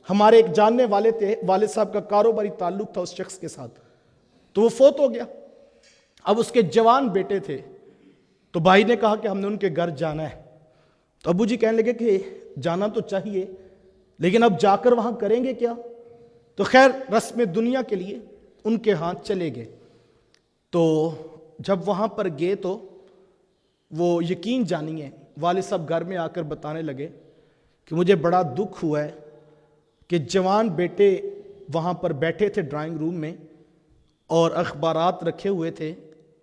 ہمارے ایک جاننے والے تھے، والد صاحب کا کاروباری تعلق تھا اس شخص کے ساتھ، تو وہ فوت ہو گیا۔ اب اس کے جوان بیٹے تھے، تو بھائی نے کہا کہ ہم نے ان کے گھر جانا ہے۔ تو ابو جی کہنے لگے کہ جانا تو چاہیے، لیکن اب جا کر وہاں کریں گے کیا؟ تو خیر رسم دنیا کے لیے ان کے ہاتھ چلے گئے۔ تو جب وہاں پر گئے تو وہ یقین جانیے والد صاحب گھر میں آ کر بتانے لگے کہ مجھے بڑا دکھ ہوا ہے کہ جوان بیٹے وہاں پر بیٹھے تھے ڈرائنگ روم میں، اور اخبارات رکھے ہوئے تھے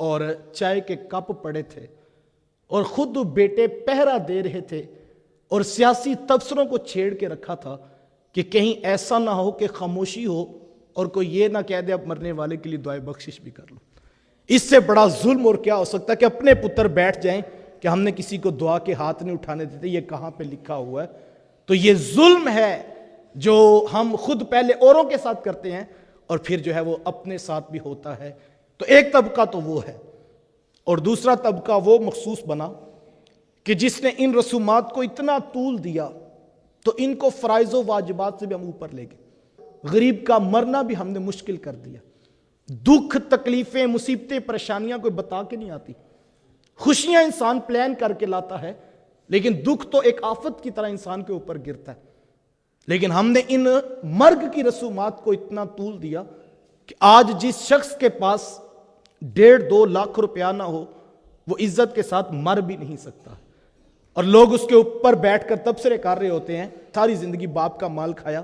اور چائے کے کپ پڑے تھے، اور خود بیٹے پہرا دے رہے تھے اور سیاسی تبصروں کو چھیڑ کے رکھا تھا کہ کہیں ایسا نہ ہو کہ خاموشی ہو اور کوئی یہ نہ کہہ دے اب مرنے والے کے لیے دعائے بخشش بھی کر لو۔ اس سے بڑا ظلم اور کیا ہو سکتا ہے کہ اپنے پتر بیٹھ جائیں کہ ہم نے کسی کو دعا کے ہاتھ نہیں اٹھانے دیتے، یہ کہاں پہ لکھا ہوا ہے؟ تو یہ ظلم ہے جو ہم خود پہلے اوروں کے ساتھ کرتے ہیں اور پھر جو ہے وہ اپنے ساتھ بھی ہوتا ہے۔ تو ایک طبقہ تو وہ ہے، اور دوسرا طبقہ وہ مخصوص بنا کہ جس نے ان رسومات کو اتنا طول دیا تو ان کو فرائض و واجبات سے بھی ہم اوپر لے گئے۔ غریب کا مرنا بھی ہم نے مشکل کر دیا۔ دکھ، تکلیفیں، مصیبتیں، پریشانیاں کوئی بتا کے نہیں آتی۔ خوشیاں انسان پلان کر کے لاتا ہے، لیکن دکھ تو ایک آفت کی طرح انسان کے اوپر گرتا ہے۔ لیکن ہم نے ان مرگ کی رسومات کو اتنا طول دیا کہ آج جس شخص کے پاس 1.5-2 لاکھ روپیہ نہ ہو وہ عزت کے ساتھ مر بھی نہیں سکتا، اور لوگ اس کے اوپر بیٹھ کر تبصرے کر رہے ہوتے ہیں ساری زندگی باپ کا مال کھایا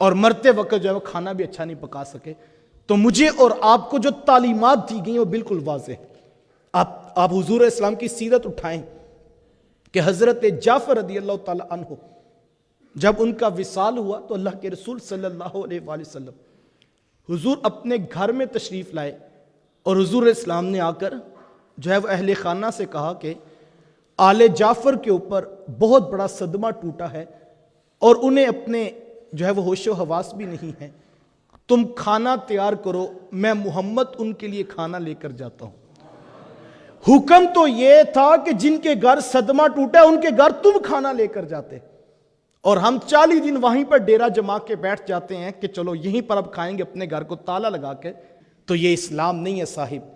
اور مرتے وقت جو ہے وہ کھانا بھی اچھا نہیں پکا سکے۔ تو مجھے اور آپ کو جو تعلیمات دی گئی وہ بالکل واضح ہے۔ آپ حضور اسلام کی سیرت اٹھائیں کہ حضرت جعفر رضی اللہ تعالی عنہ جب ان کا وصال ہوا تو اللہ کے رسول صلی اللہ علیہ وآلہ وسلم حضور اپنے گھر میں تشریف لائے، اور حضور اسلام نے آ کر جو ہے وہ اہل خانہ سے کہا کہ آل جعفر کے اوپر بہت بڑا صدمہ ٹوٹا ہے اور انہیں اپنے جو ہے وہ ہوش و حواس بھی نہیں ہے، تم کھانا تیار کرو، میں محمد ان کے لیے کھانا لے کر جاتا ہوں۔ حکم تو یہ تھا کہ جن کے گھر صدمہ ٹوٹا ان کے گھر تم کھانا لے کر جاتے، اور ہم 40 دن وہیں پر ڈیرا جما کے بیٹھ جاتے ہیں کہ چلو یہیں پر اب کھائیں گے اپنے گھر کو تالا لگا کے۔ تو یہ اسلام نہیں ہے صاحب۔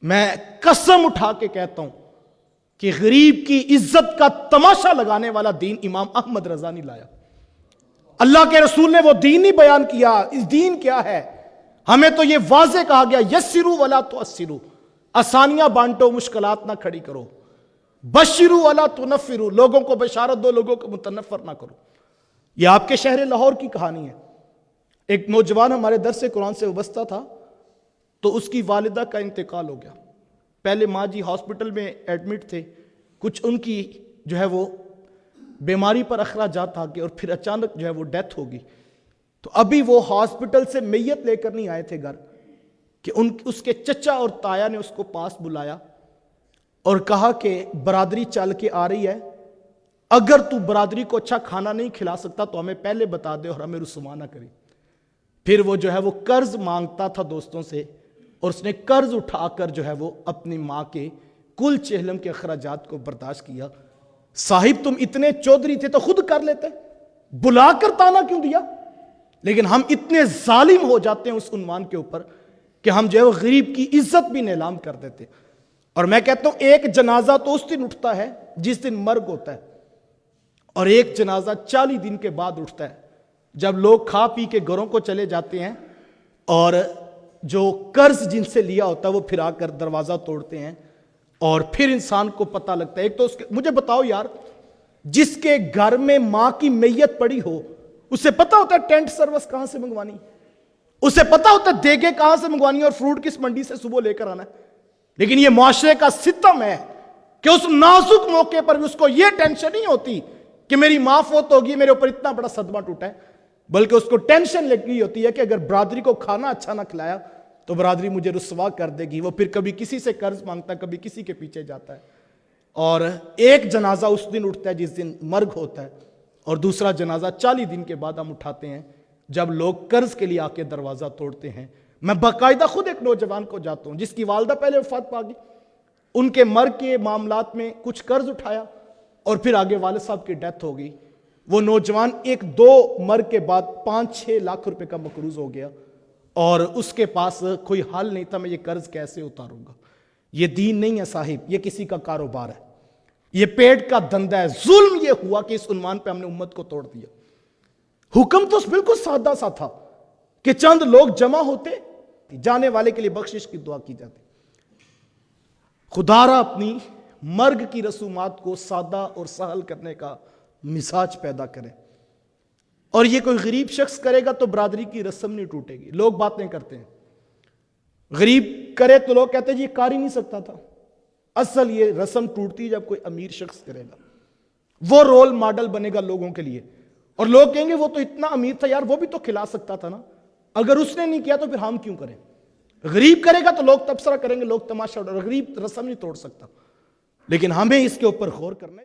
میں قسم اٹھا کے کہتا ہوں کہ غریب کی عزت کا تماشا لگانے والا دین امام احمد رضا نہیں لایا۔ اللہ کے رسول نے وہ دین نہیں بیان کیا۔ اس دین کیا ہے؟ ہمیں تو یہ واضح کہا گیا یسروا ولا تعسروا، آسانیاں بانٹو مشکلات نہ کھڑی کرو، بشروا ولا تنفروا، لوگوں کو بشارت دو لوگوں کو متنفر نہ کرو۔ یہ آپ کے شہر لاہور کی کہانی ہے۔ ایک نوجوان ہمارے درس قرآن سے وابستہ تھا، تو اس کی والدہ کا انتقال ہو گیا۔ پہلے ماں جی ہاسپٹل میں ایڈمٹ تھے، کچھ ان کی جو ہے وہ بیماری پر اخراجات آ گئے، اور پھر اچانک جو ہے وہ ڈیتھ ہوگی۔ تو ابھی وہ ہاسپٹل سے میت لے کر نہیں آئے تھے گھر کہ اس کے چچا اور تایا نے اس کو پاس بلایا اور کہا کہ برادری چل کے آ رہی ہے، اگر تو برادری کو اچھا کھانا نہیں کھلا سکتا تو ہمیں پہلے بتا دے اور ہمیں رسوا نہ کری۔ پھر وہ جو ہے وہ قرض مانگتا تھا دوستوں سے، اور اس نے قرض اٹھا کر جو ہے وہ اپنی ماں کے کل چہلم کے اخراجات کو برداشت کیا۔ صاحب تم اتنے چودھری تھے تو خود کر لیتے، بلا کر تانا کیوں دیا؟ لیکن ہم اتنے ظالم ہو جاتے ہیں اس عنوان کے اوپر کہ ہم جو ہے وہ غریب کی عزت بھی نیلام کر دیتے۔ اور میں کہتا ہوں ایک جنازہ تو اس دن اٹھتا ہے جس دن مرگ ہوتا ہے، اور ایک جنازہ 40 دن کے بعد اٹھتا ہے جب لوگ کھا پی کے گھروں کو چلے جاتے ہیں، اور جو قرض جن سے لیا ہوتا ہے وہ پھر آ کر دروازہ توڑتے ہیں، اور پھر انسان کو پتہ لگتا ہے۔ ایک تو مجھے بتاؤ یار، جس کے گھر میں ماں کی میت پڑی ہو اسے پتہ ہوتا ہے ٹینٹ سروس کہاں سے منگوانی، اسے پتہ ہوتا ہے دیگیں کہاں سے منگوانی اور فروٹ کس منڈی سے صبح لے کر آنا ہے۔ لیکن یہ معاشرے کا ستم ہے کہ اس نازک موقع پر بھی اس کو یہ ٹینشن نہیں ہوتی کہ میری ماں فوت ہوگی، میرے اوپر اتنا بڑا صدمہ ٹوٹا ہے، بلکہ اس کو ٹینشن لگی ہوتی ہے کہ اگر برادری کو کھانا اچھا نہ کھلایا تو برادری مجھے رسوا کر دے گی۔ وہ پھر کبھی کسی سے قرض مانگتا ہے، کبھی کسی کے پیچھے جاتا ہے۔ اور ایک جنازہ اس دن اٹھتا ہے جس دن مرگ ہوتا ہے، اور دوسرا جنازہ 40 دن کے بعد ہم اٹھاتے ہیں جب لوگ قرض کے لیے آ کے دروازہ توڑتے ہیں۔ میں باقاعدہ خود ایک نوجوان کو جاتا ہوں جس کی والدہ پہلے وفات پا گئی، ان کے مرگ کے معاملات میں کچھ قرض اٹھایا اور پھر آگے والد صاحب کی ڈیتھ ہو گئی۔ وہ نوجوان 1-2 مرگ کے بعد 5-6 لاکھ روپے کا مقروض ہو گیا اور اس کے پاس کوئی حل نہیں تھا، میں یہ قرض کیسے اتاروں گا۔ یہ دین نہیں ہے صاحب، یہ کسی کا کاروبار ہے، یہ پیٹ کا دھندا ہے۔ ظلم یہ ہوا کہ اس عنوان پہ ہم نے امت کو توڑ دیا۔ حکم تو بالکل سادہ سا تھا کہ چند لوگ جمع ہوتے، جانے والے کے لیے بخشش کی دعا کی جاتی۔ خدا را اپنی مرگ کی رسومات کو سادہ اور سہل کرنے کا مزاج پیدا کرے، اور یہ کوئی غریب شخص کرے گا تو برادری کی رسم نہیں ٹوٹے گی۔ لوگ باتیں کرتے ہیں، غریب کرے تو لوگ کہتے ہیں جی یہ کر ہی نہیں سکتا تھا۔ اصل یہ رسم ٹوٹتی جب کوئی امیر شخص کرے گا، وہ رول ماڈل بنے گا لوگوں کے لیے، اور لوگ کہیں گے وہ تو اتنا امیر تھا یار، وہ بھی تو کھلا سکتا تھا نا، اگر اس نے نہیں کیا تو پھر ہم کیوں کریں۔ غریب کرے گا تو لوگ تبصرہ کریں گے، لوگ تماشا، غریب رسم نہیں توڑ سکتا، لیکن ہمیں اس کے اوپر غور کرنا ہے۔